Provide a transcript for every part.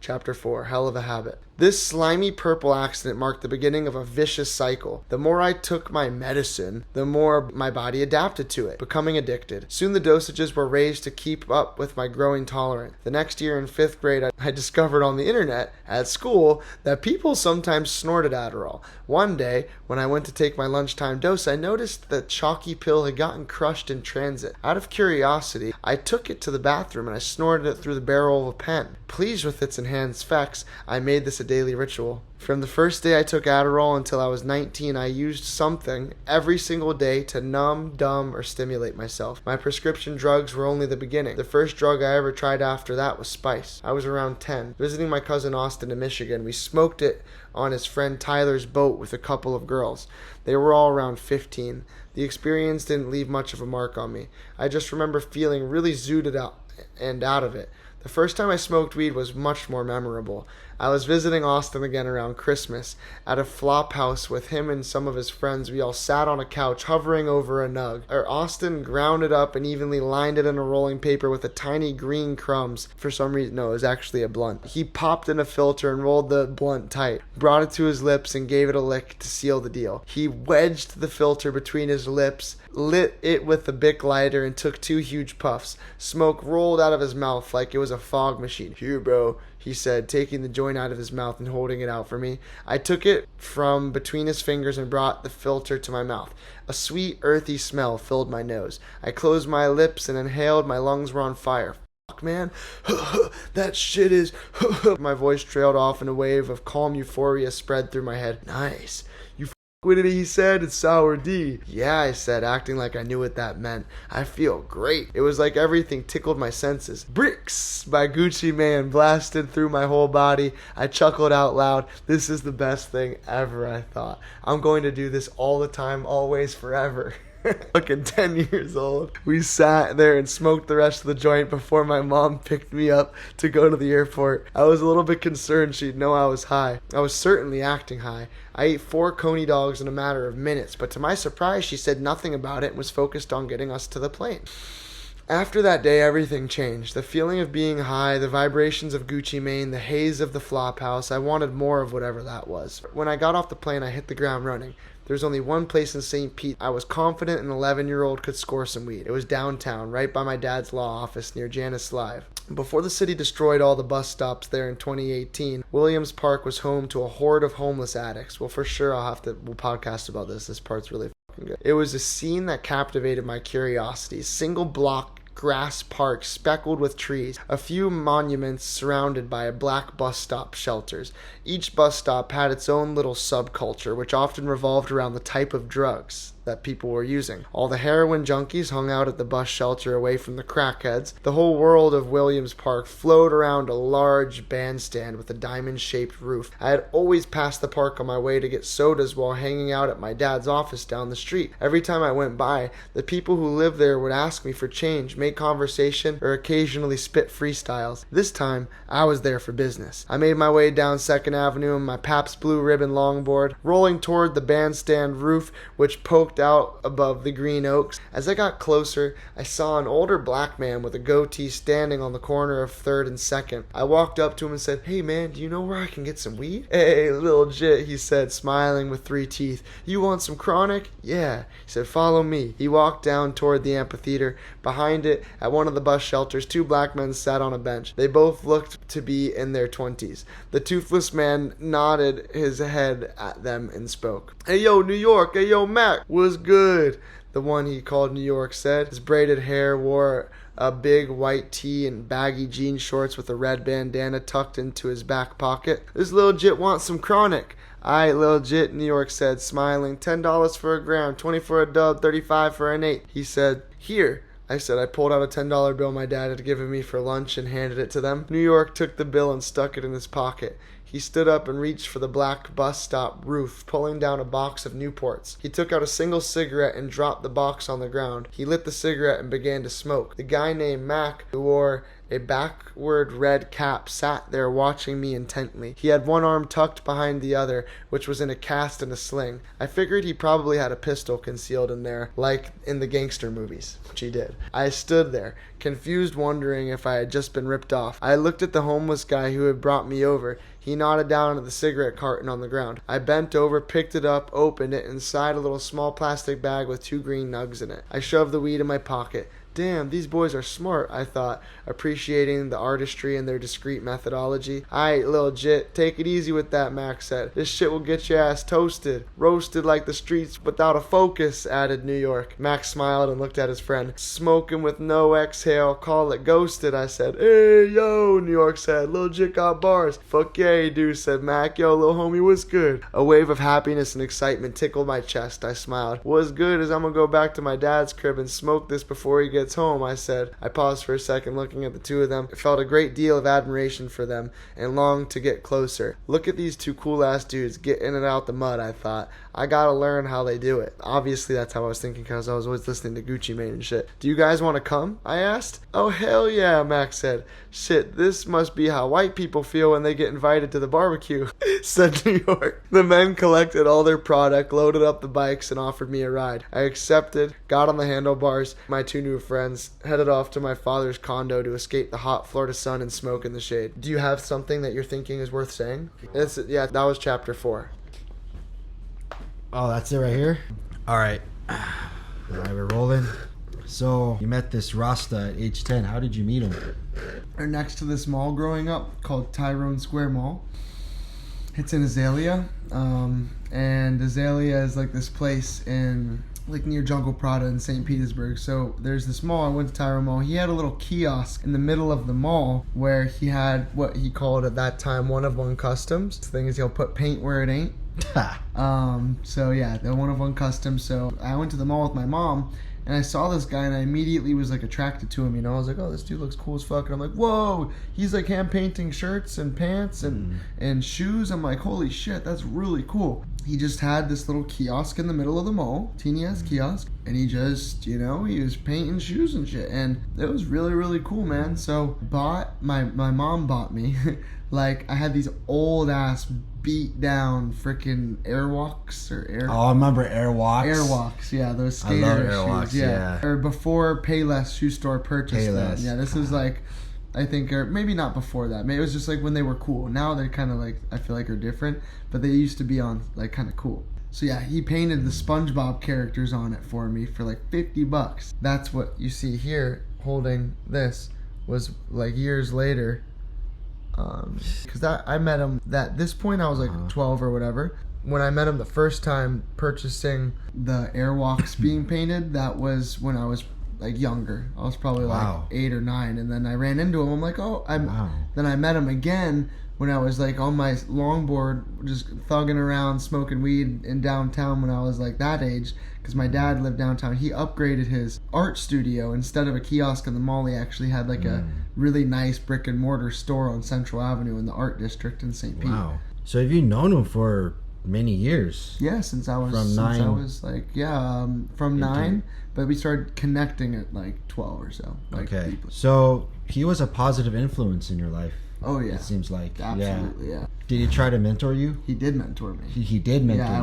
Chapter 4, Hell of a Habit. This slimy purple accident marked the beginning of a vicious cycle. The more I took my medicine, the more my body adapted to it, becoming addicted. Soon the dosages were raised to keep up with my growing tolerance. The next year in 5th grade, I discovered on the internet, at school, that people sometimes snorted Adderall. One day, when I went to take my lunchtime dose, I noticed the chalky pill had gotten crushed in transit. Out of curiosity, I took it to the bathroom and I snorted it through the barrel of a pen. Pleased with its enhanced effects, I made this a daily ritual. From the first day I took Adderall until I was 19, I used something every single day to numb, dumb, or stimulate myself. My prescription drugs were only the beginning. The first drug I ever tried after that was spice. I was around 10. Visiting my cousin Austin in Michigan, we smoked it on his friend Tyler's boat with a couple of girls. They were all around 15. The experience didn't leave much of a mark on me. I just remember feeling really zooted out and out of it. The first time I smoked weed was much more memorable. I was visiting Austin again around Christmas. At a flop house with him and some of his friends, we all sat on a couch hovering over a nug. Austin ground it up and evenly lined it in a rolling paper with a tiny green crumbs. For some reason, no, it was actually a blunt. He popped in a filter and rolled the blunt tight, brought it to his lips and gave it a lick to seal the deal. He wedged the filter between his lips, lit it with a Bic lighter, and took 2 huge puffs. Smoke rolled out of his mouth like it was a fog machine. "Here, bro," he said, taking the joint out of his mouth and holding it out for me. I took it from between his fingers and brought the filter to my mouth. A sweet, earthy smell filled my nose. I closed my lips and inhaled. My lungs were on fire. "Fuck, man. That shit is..." My voice trailed off and a wave of calm euphoria spread through my head. "Nice. What did he said? It's sour D." "Yeah," I said, acting like I knew what that meant. "I feel great." It was like everything tickled my senses. "Bricks" by Gucci Mane blasted through my whole body. I chuckled out loud. This is the best thing ever, I thought. I'm going to do this all the time, always, forever. Fucking 10 years old. We sat there and smoked the rest of the joint before my mom picked me up to go to the airport. I was a little bit concerned she'd know I was high. I was certainly acting high. I ate 4 Coney dogs in a matter of minutes, but to my surprise, she said nothing about it and was focused on getting us to the plane. After that day, everything changed. The feeling of being high, the vibrations of Gucci Mane, the haze of the flop house. I wanted more of whatever that was. When I got off the plane, I hit the ground running. There was only one place in St. Pete I was confident an 11-year-old could score some weed. It was downtown, right by my dad's law office near Janice Live. Before the city destroyed all the bus stops there in 2018, Williams Park was home to a horde of homeless addicts. Well, for sure, we'll podcast about this. This part's really fucking good. It was a scene that captivated my curiosity. Single block grass park speckled with trees, a few monuments surrounded by black bus stop shelters. Each bus stop had its own little subculture, which often revolved around the type of drugs that people were using. All the heroin junkies hung out at the bus shelter away from the crackheads. The whole world of Williams Park flowed around a large bandstand with a diamond-shaped roof. I had always passed the park on my way to get sodas while hanging out at my dad's office down the street. Every time I went by, the people who lived there would ask me for change, make conversation, or occasionally spit freestyles. This time, I was there for business. I made my way down 2nd Avenue in my Pabst Blue Ribbon longboard, rolling toward the bandstand roof, which poked out above the green oaks. As I got closer, I saw an older black man with a goatee standing on the corner of 3rd and 2nd. I walked up to him and said, "Hey man, do you know where I can get some weed?" "Hey, little jit," he said, smiling with 3 teeth. "You want some chronic?" "Yeah." He said, "Follow me." He walked down toward the amphitheater. Behind it, at one of the bus shelters, 2 black men sat on a bench. They both looked to be in their 20s. The toothless man nodded his head at them and spoke. "Hey yo, New York. Hey yo, Mac. What's good?" The one he called New York said. His braided hair wore a big white tee and baggy jean shorts with a red bandana tucked into his back pocket. "This little jit wants some chronic." "Aight, little jit," New York said, smiling. $10 for a gram, 20 for a dub, 35 for an 8. He said, "Here." I said. I pulled out a $10 bill my dad had given me for lunch and handed it to them. New York took the bill and stuck it in his pocket. He stood up and reached for the black bus stop roof, pulling down a box of Newports. He took out a single cigarette and dropped the box on the ground. He lit the cigarette and began to smoke. The guy named Mac, who wore A backward red cap sat there watching me intently. He had one arm tucked behind the other, which was in a cast and a sling. I figured he probably had a pistol concealed in there, like in the gangster movies, which he did. I stood there, confused, wondering if I had just been ripped off. I looked at the homeless guy who had brought me over. He nodded down at the cigarette carton on the ground. I bent over, picked it up, opened it, inside a little small plastic bag with 2 green nugs in it. I shoved the weed in my pocket. Damn, these boys are smart, I thought, appreciating the artistry and their discreet methodology. Aight, lil jit, take it easy with that, Max said. This shit will get your ass toasted. Roasted like the streets without a focus, added New York. Max smiled and looked at his friend. Smoking with no exhale, call it ghosted, I said. Hey, yo, New York said. Lil jit got bars. Fuck yeah, you do, said Mac. Yo, lil homie, what's good? A wave of happiness and excitement tickled my chest. I smiled. What's good is I'm gonna go back to my dad's crib and smoke this before he gets home, I said. I paused for a second, looking at the two of them. I felt a great deal of admiration for them and longed to get closer. Look at these 2 cool-ass dudes getting it out the mud, I thought. I gotta learn how they do it. Obviously, that's how I was thinking because I was always listening to Gucci Mane and shit. Do you guys want to come? I asked. Oh, hell yeah, Max said. Shit, this must be how white people feel when they get invited to the barbecue, said New York. The men collected all their product, loaded up the bikes, and offered me a ride. I accepted, got on the handlebars. My 2 new friends headed off to my father's condo to escape the hot Florida sun and smoke in the shade. Do you have something that you're thinking is worth saying? Yeah, that was chapter 4. Oh, that's it right here? Alright. Alright, we're rolling. So, you met this Rasta at age 10. How did you meet him? Or next to this mall growing up called Tyrone Square Mall. It's in Azalea. And Azalea is like this place in like near Jungle Prada in St. Petersburg. So there's this mall. I went to Tyrone Mall. He had a little kiosk in the middle of the mall where he had what he called at that time one of one customs. The thing is he'll put paint where it ain't. So yeah, the one of one custom. So I went to the mall with my mom and I saw this guy and I immediately was like attracted to him, you know. I was like, oh, this dude looks cool as fuck. And I'm like, whoa, he's like hand painting shirts and pants and shoes. I'm like, holy shit, that's really cool. He just had this little kiosk in the middle of the mall, teeny ass kiosk, and he just, you know, he was painting shoes and shit, and it was really, really cool, man. So my mom bought me like I had these old ass beat down freaking Airwalks or Air. Oh, I remember Airwalks. Airwalks, yeah, those skater I love Airwalks, shoes, yeah. Or before Payless Shoe Store purchased them. Yeah, this is like, I think, or maybe not before that. Maybe it was just like when they were cool. Now they're kind of like, I feel like are different, but they used to be on like kind of cool. So yeah, he painted the SpongeBob characters on it for me for like $50. That's what you see here holding this was like years later. Because I met him at this point I was like 12 or whatever. When I met him the first time purchasing the Airwalks being painted, that was when I was like younger. I was probably like 8 or 9, and then I ran into him. I'm like, oh, Then I met him again when I was like on my longboard, just thugging around, smoking weed in downtown when I was like that age, because my dad lived downtown. He upgraded his art studio. Instead of a kiosk in the mall, he actually had like a really nice brick and mortar store on Central Avenue in the art district in St. Pete. Wow. So have you known him for many years? Yeah, since I was from 9, but we started connecting at like 12 or so. Like, okay. Deeply. So he was a positive influence in your life. Oh yeah, it seems like. Absolutely, yeah. Did he try to mentor you? He did mentor me. He did mentor you. Yeah,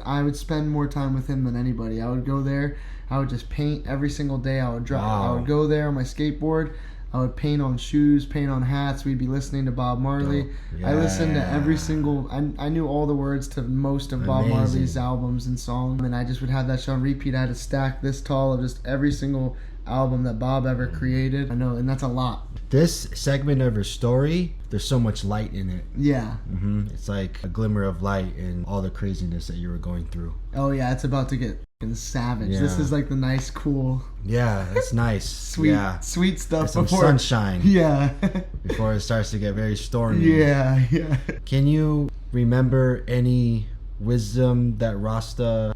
I would spend more time with him than anybody. I would go there. I would just paint every single day. I would I would go there on my skateboard. I would paint on shoes, paint on hats. We'd be listening to Bob Marley. Yeah. I listened to every single. I knew all the words to most of Bob Marley's albums and songs, and I just would have that show on repeat. I had a stack this tall of just every single album that Bob ever created. I know, and that's a lot. This segment of her story, there's so much light in it. Yeah. It's like a glimmer of light in all the craziness that you were going through. Oh yeah, it's about to get savage. Yeah. This is like the nice, cool. Yeah, that's nice. Sweet stuff. Some sunshine. Yeah. Before it starts to get very stormy. Yeah. Can you remember any wisdom that Rasta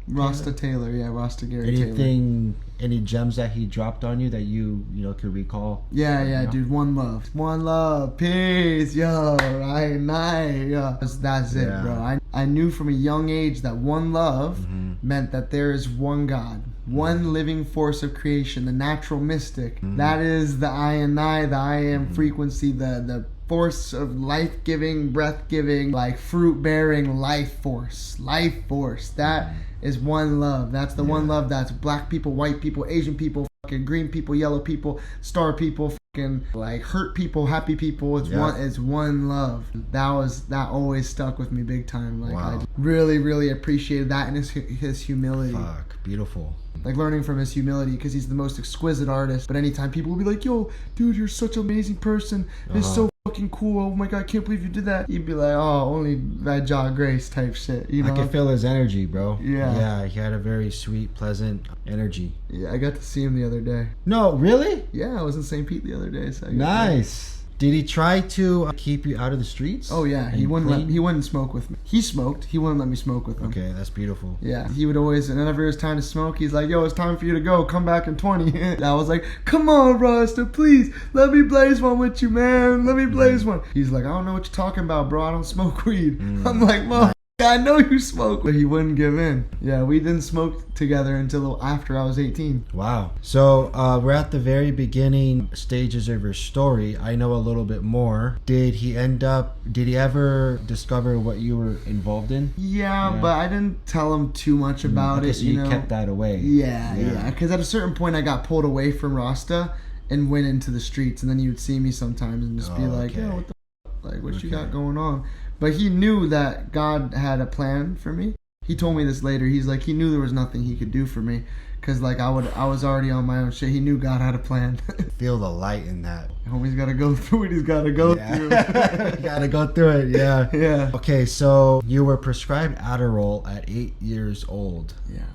Taylor, Rasta Gary Taylor. Any gems that he dropped on you that you could recall? Yeah, dude. One love, peace, yo, right, night, yo. That's it, bro. I knew from a young age that one love meant that there is one God, one living force of creation, the natural mystic. That is the I and I, the I am frequency, the force of life-giving, breath-giving, like fruit-bearing life force. That is one love. That's the one love that's black people, white people, Asian people, fucking green people, yellow people, star people, fucking like hurt people, happy people. It's one love. That always stuck with me big time. Like I really, really appreciated that and his humility. Fuck, beautiful. Like learning from his humility, because he's the most exquisite artist. But anytime people will be like, yo, dude, you're such an amazing person. It's so fucking cool. Oh my god, I can't believe you did that. You'd be like, oh, only that Jaw Grace type shit. You know? I can feel his energy, bro. Yeah. Yeah, he had a very sweet, pleasant energy. Yeah, I got to see him the other day. No, really? Yeah, I was in St. Pete the other day. So Nice. Did he try to keep you out of the streets? Oh yeah, he wouldn't smoke with me. He smoked. He wouldn't let me smoke with him. Okay, that's beautiful. Yeah, he would always, and whenever it was time to smoke, he's like, yo, it's time for you to go. Come back in 20. I was like, come on, Rasta, please. Let me blaze one with you, man. Let me blaze one. He's like, I don't know what you're talking about, bro. I don't smoke weed. I'm like, well, I know you smoke. But he wouldn't give in. Yeah, we didn't smoke together until after I was 18. Wow. So we're at the very beginning stages of your story. I know a little bit more. Did he ever discover what you were involved in? Yeah. But I didn't tell him too much about it. So you kept that away. Yeah. Because at a certain point, I got pulled away from Rasta and went into the streets. And then you would see me sometimes and just be like, yo, what the f-? Like, what you got going on? But he knew that God had a plan for me. He told me this later. He's like, he knew there was nothing he could do for me. Because, like, I was already on my own shit. He knew God had a plan. Feel the light in that. Homie's got to go through what he's got to go through. Got to go through it, yeah. Yeah. Okay, so you were prescribed Adderall at 8 years old. Yeah.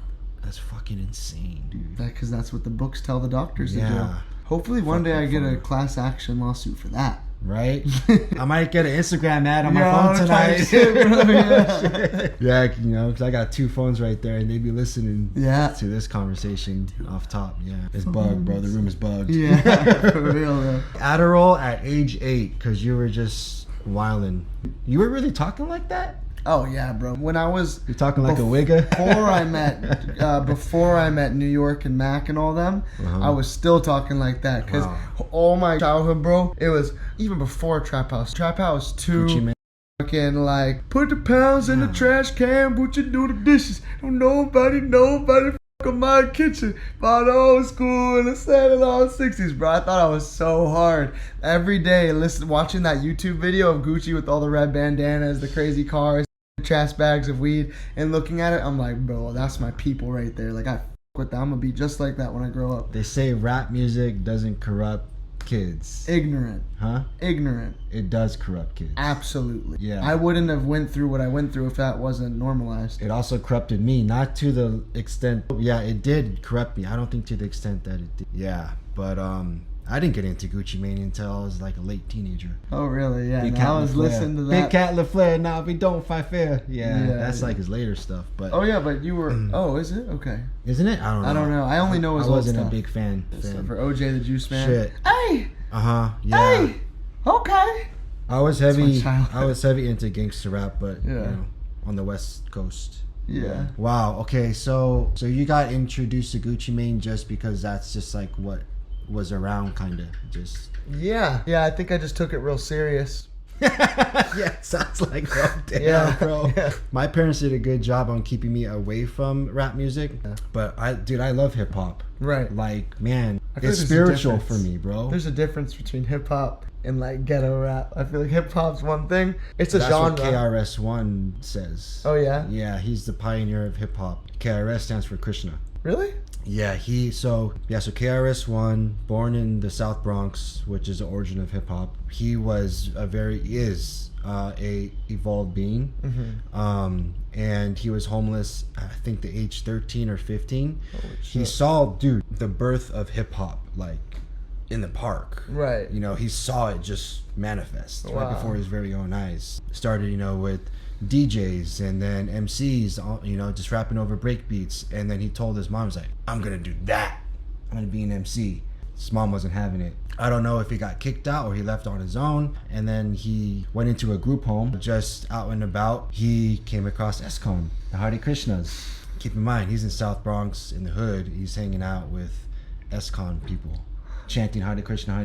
That's fucking insane, dude. Because that's what the books tell the doctors to do. Yeah. Hopefully one day I get a class action lawsuit for that. Right? I might get an Instagram ad on my phone tonight. Yeah, you know, because I got 2 phones right there and they be listening to this conversation off top. Yeah. It's bugged, bro. The room is bugged. Yeah, for real, though. Adderall at age 8 because you were just wilding. You were really talking like that? Oh yeah, bro. When I was You're talking like a wigga? before I met New York and Mac and all them, I was still talking like that because all my childhood, bro, it was even before Trap House. Trap House 2, fucking like put the pounds in the trash can, what you do the dishes. Don't nobody fuck up my kitchen. By the old school and the 70s, 60s, bro. I thought I was so hard. Every day, watching that YouTube video of Gucci with all the red bandanas, the crazy cars, trash bags of weed, and looking at it, I'm like, bro, that's my people right there. Like, I fuck with that. I'm gonna be just like that when I grow up. They say rap music doesn't corrupt kids. Ignorant. Huh? Ignorant. It does corrupt kids. Absolutely. Yeah. I wouldn't have went through what I went through if that wasn't normalized. It also corrupted me, not to the extent. Yeah, it did corrupt me. I don't think to the extent that it did. Yeah, but I didn't get into Gucci Mane until I was like a late teenager. Oh, really? Yeah. Big Cat I was listening to that. Big Cat LaFleur. Now we don't fight fair. Yeah, that's like his later stuff. But oh yeah, but you were. Oh, is it? Okay. Isn't it? I don't know. I only know his old stuff. I wasn't a big fan. For OJ the Juice Man. Shit. Hey. Yeah. Hey. Okay. I was heavy into gangster rap, but you know, on the West Coast. Yeah. Wow. Okay. So you got introduced to Gucci Mane just because that's just like what was around, kind of just. Yeah. I think I just took it real serious. Yeah, sounds like damn, bro. Yeah. My parents did a good job on keeping me away from rap music, but I love hip hop. Right. Like, man, it's spiritual for me, bro. There's a difference between hip hop and like ghetto rap. I feel like hip hop's one thing. It's a genre. That's what KRS-One says. Oh yeah. Yeah, he's the pioneer of hip hop. KRS stands for Krishna. Really? Yeah, so KRS-One, born in the South Bronx, which is the origin of hip hop. He is a evolved being. And he was homeless, I think the age 13 or 15. He saw, the birth of hip hop, like in the park. Right. You know, he saw it just manifest right before his very own eyes. Started, with DJs and then MCs, just rapping over break beats. And then he told his mom, he's like, I'm gonna do that. I'm gonna be an MC. His mom wasn't having it. I don't know if he got kicked out or he left on his own. And then he went into a group home. Just out and about, he came across S-Con, the Hare Krishnas. keep in mind, he's in South Bronx in the hood. He's hanging out with S-Con people, chanting Hare Krishna,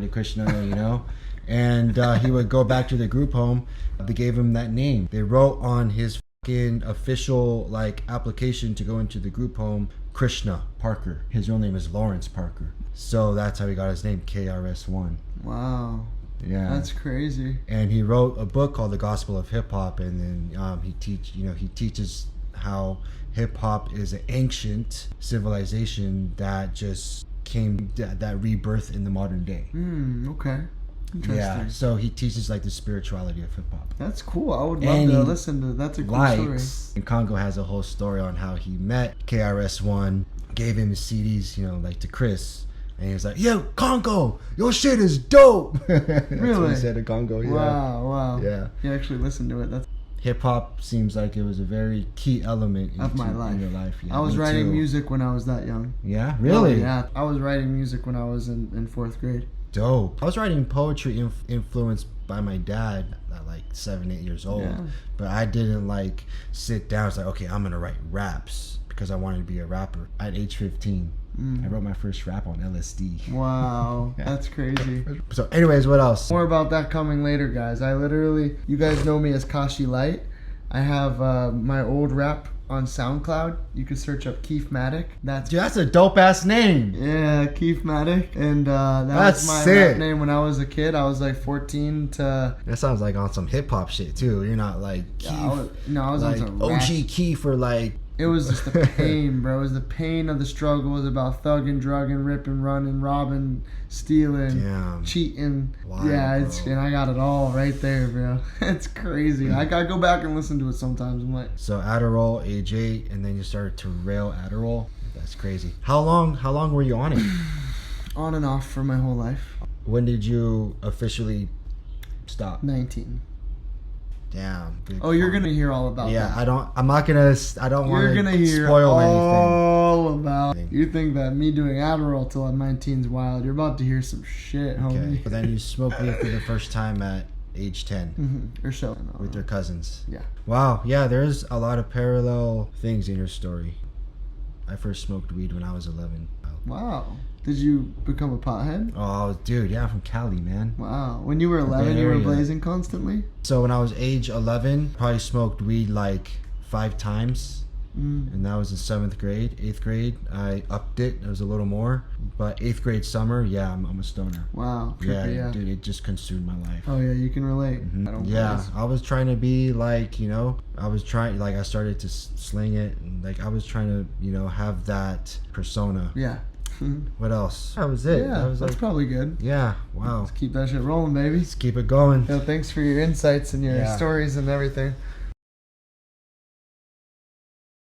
you know. And he would go back to the group home. They gave him that name. They wrote on his fucking official like application to go into the group home, Krishna Parker. His real name is Lawrence Parker. So that's how he got his name, KRS-One. Wow. Yeah, that's crazy. And he wrote a book called The Gospel of Hip Hop, and then he teaches how hip hop is an ancient civilization that just came that rebirth in the modern day. Okay. Interesting. Yeah, so he teaches like the spirituality of hip hop. That's cool. I would love to listen to. That's a cool story. And Congo has a whole story on how he met KRS-One, gave him his CDs, you know, like to Chris. And he was like, "Yo, Congo, your shit is dope." That's really? what he said to Congo. Yeah. Wow. Yeah. He actually listened to it. That's hip hop seems like it was a very key element of my life. In your life. Yeah, I was writing music when I was that young. Yeah, really? Oh, yeah, I was writing music when I was in 4th grade. Dope. I was writing poetry influenced by my dad at like 7, 8 years old. Yeah. But I didn't like sit down. It's like, okay, I'm gonna write raps because I wanted to be a rapper. At age 15. I wrote my first rap on LSD. Wow, yeah. That's crazy. So anyways, what else? More about that coming later, guys. You guys know me as Kashi Light. I have my old rap on SoundCloud. You can search up Keefe-Matic. That's a dope ass name. Yeah, Keefe-Matic. And that's my rap name when I was a kid. I was like 14 to... That sounds like on some hip hop shit too. You're not like Keefe. I was like on some OG Keefe or like... It was just the pain, bro. It was the pain of the struggle. It was about thugging, drugging, ripping, running, robbing, stealing, cheating. Wow, and I got it all right there, bro. It's crazy. I gotta go back and listen to it sometimes. I'm like, so Adderall, age 8, and then you started to rail Adderall. That's crazy. How long were you on it? On and off for my whole life. When did you officially stop? 19. Damn. Oh, you're gonna hear all about that. Yeah, I don't want to spoil anything. You're gonna hear all about it. You think that me doing Adderall till I'm 19 is wild. You're about to hear some shit, homie. Okay. But then you smoked weed for the first time at age 10. Or so. With your cousins. Yeah. Wow. Yeah, there's a lot of parallel things in your story. I first smoked weed when I was 11. Wow. Did you become a pothead? Oh, dude, yeah, I'm from Cali, man. Wow. When you were 11, you were blazing constantly? So when I was age 11, probably smoked weed like 5 times. And that was in 7th grade. 8th grade, I upped it. It was a little more. But 8th grade summer, yeah, I'm a stoner. Wow. Trippy, yeah, dude, it just consumed my life. Oh, yeah, you can relate. I was trying to be like, I started to sling it. And like, I was trying to, have that persona. Yeah. What else? That was it. Yeah, that's probably good. Yeah, wow. Let's keep that shit rolling, baby. Let's keep it going. Thanks for your insights and your stories and everything.